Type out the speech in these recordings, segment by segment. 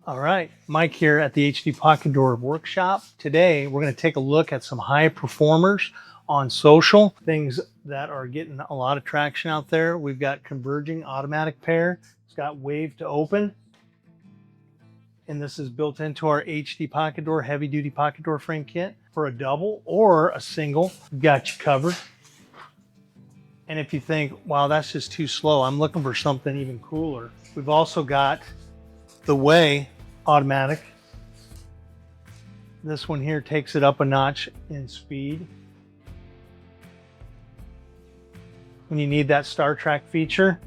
All right, Mike here at the HD Pocket Door Workshop. Today we're going to take a look at some high performers on social, things that are getting a lot of traction out there. We've got converging automatic pair. It's got wave to open, and this is built into our HD Pocket Door heavy duty pocket door frame kit. For a double or a single, we've got you covered. And if you think, wow, that's just too slow, I'm looking for something even cooler, we've also got the WAAY automatic. This one here takes it up a notch in speed. When you need that Star Trek feature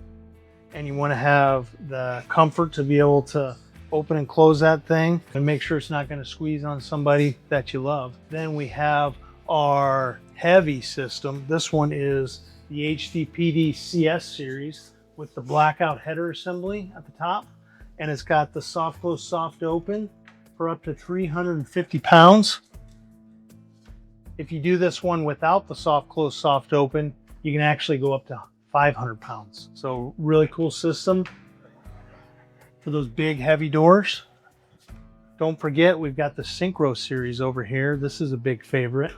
and you want to have the comfort to be able to open and close that thing and make sure it's not going to squeeze on somebody that you love. Then we have our heavy system. This one is the HDPD CS series with the blackout header assembly at the top. And it's got the soft close, soft open for up to 350 pounds. If you do this one without the soft close, soft open, you can actually go up to 500 pounds. So really cool system for those big heavy doors. Don't forget, we've got the Synchro series over here. This is a big favorite.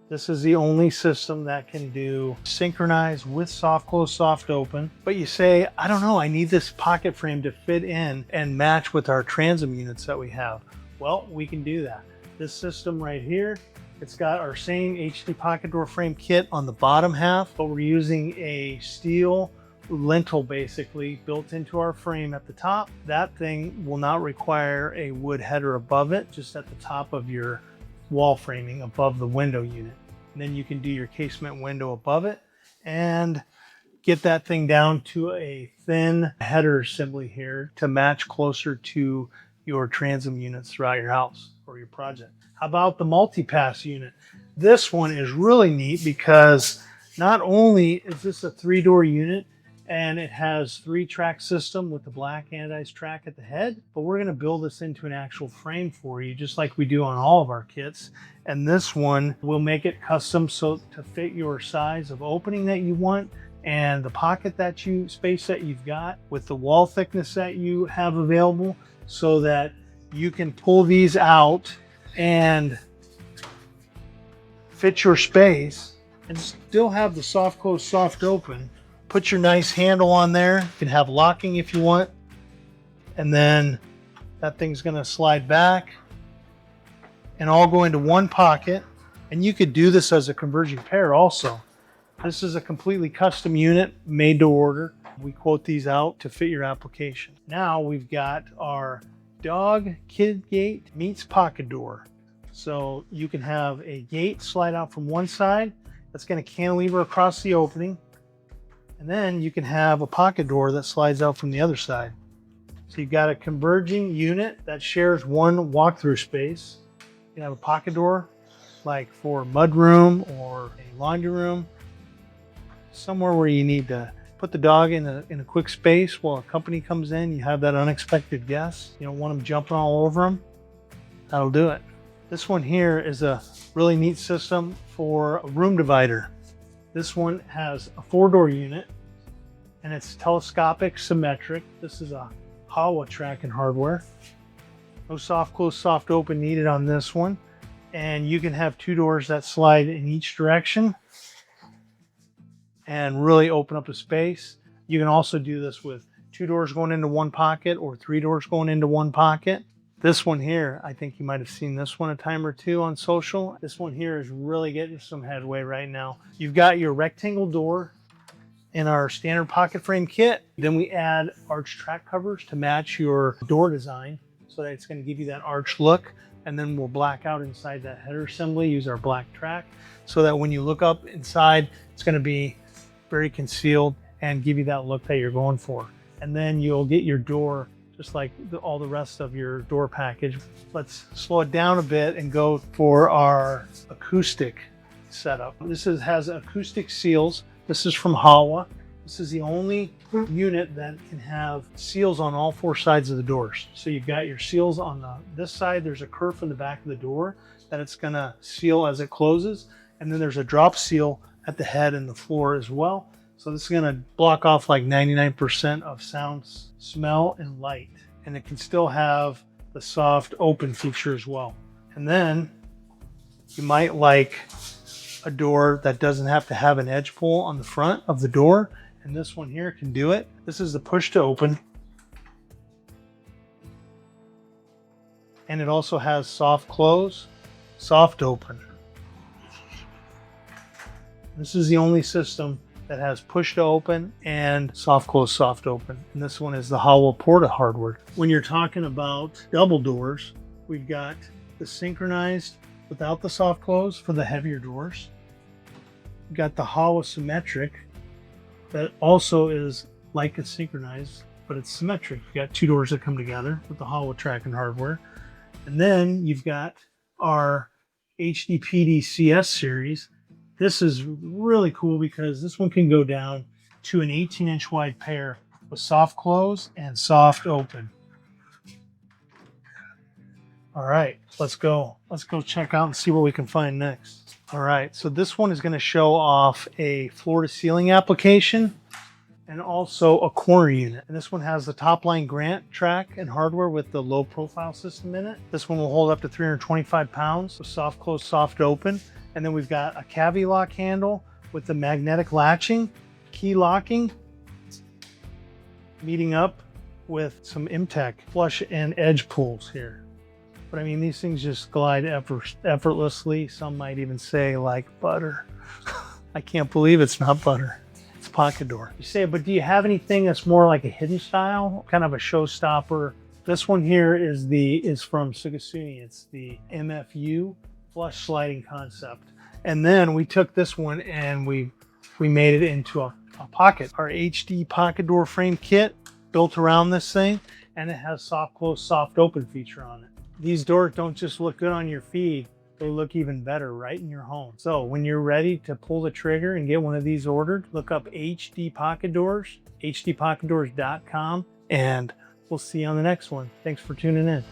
This is the only system that can do synchronized with soft close, soft open. But you say, I don't know, I need this pocket frame to fit in and match with our transom units that we have. Well, we can do that. This system right here, it's got our same HD pocket door frame kit on the bottom half, but we're using a steel lintel basically built into our frame at the top. That thing will not require a wood header above it, just at the top of your wall framing above the window unit. And then you can do your casement window above it and get that thing down to a thin header assembly here to match closer to your transom units throughout your house or your project. How about the multi-pass unit? This one is really neat because not only is this a 3-door unit and it has 3-track system with the black anodized track at the head, but we're going to build this into an actual frame for you, just like we do on all of our kits. And this one will make it custom so to fit your size of opening that you want and the pocket that space that you've got with the wall thickness that you have available, so that you can pull these out and fit your space and still have the soft close, soft open. Put your nice handle on there. You can have locking if you want. And then that thing's gonna slide back and all go into one pocket. And you could do this as a converging pair also. This is a completely custom unit made to order. We quote these out to fit your application. Now we've got our dog kid gate meets pocket door. So you can have a gate slide out from one side that's gonna cantilever across the opening. And then you can have a pocket door that slides out from the other side. So you've got a converging unit that shares one walkthrough space. You can have a pocket door like for a mud room or a laundry room, somewhere where you need to put the dog in a quick space while a company comes in. You have that unexpected guest. You don't want them jumping all over them. That'll do it. This one here is a really neat system for a room divider. This one has a 4-door unit and it's telescopic symmetric. This is a Howa track and hardware. No soft close, soft open needed on this one. And you can have 2 doors that slide in each direction and really open up the space. You can also do this with 2 doors going into one pocket or 3 doors going into one pocket. This one here, I think you might have seen this one a time or two on social. This one here is really getting some headway right now. You've got your rectangle door in our standard pocket frame kit. Then we add arch track covers to match your door design so that it's going to give you that arch look. And then we'll black out inside that header assembly, use our black track, so that when you look up inside, it's going to be very concealed and give you that look that you're going for. And then you'll get your door just like all the rest of your door package. Let's slow it down a bit and go for our acoustic setup. This has acoustic seals. This is from Howa. This is the only unit that can have seals on all 4 sides of the doors. So you've got your seals on this side. There's a kerf in the back of the door that it's gonna seal as it closes. And then there's a drop seal at the head and the floor as well. So this is going to block off like 99% of sound, smell, and light. And it can still have the soft open feature as well. And then you might like a door that doesn't have to have an edge pull on the front of the door. And this one here can do it. This is the push to open. And it also has soft close, soft open. This is the only system that has push to open and soft close, soft open. And this one is the Howell Porta hardware. When you're talking about double doors, we've got the Synchronized without the soft close for the heavier doors. We've got the Howell Symmetric that also is like a Synchronized, but it's symmetric. You've got two doors that come together with the Howell tracking hardware. And then you've got our HDPD CS series. This is really cool because this one can go down to an 18-inch wide pair with soft close and soft open. All right, let's go. Let's go check out and see what we can find next. All right, so this one is going to show off a floor-to-ceiling application and also a corner unit. And this one has the top-line Grant track and hardware with the low-profile system in it. This one will hold up to 325 pounds with soft close, soft open. And then we've got a cavi lock handle with the magnetic latching, key locking, meeting up with some Imtech flush and edge pulls here. But I mean, these things just glide effortlessly. Some might even say like butter. I can't believe it's not butter. It's a pocket door. You say, but do you have anything that's more like a hidden style, kind of a showstopper? This one here is from Sugatsune. It's the MFU flush sliding concept. And then we took this one and we made it into a pocket. Our HD pocket door frame kit built around this thing, and it has soft close, soft open feature on it. These doors don't just look good on your feed, they look even better right in your home. So when you're ready to pull the trigger and get one of these ordered, look up HD Pocket Doors, hdpocketdoors.com, and we'll see you on the next one. Thanks for tuning in.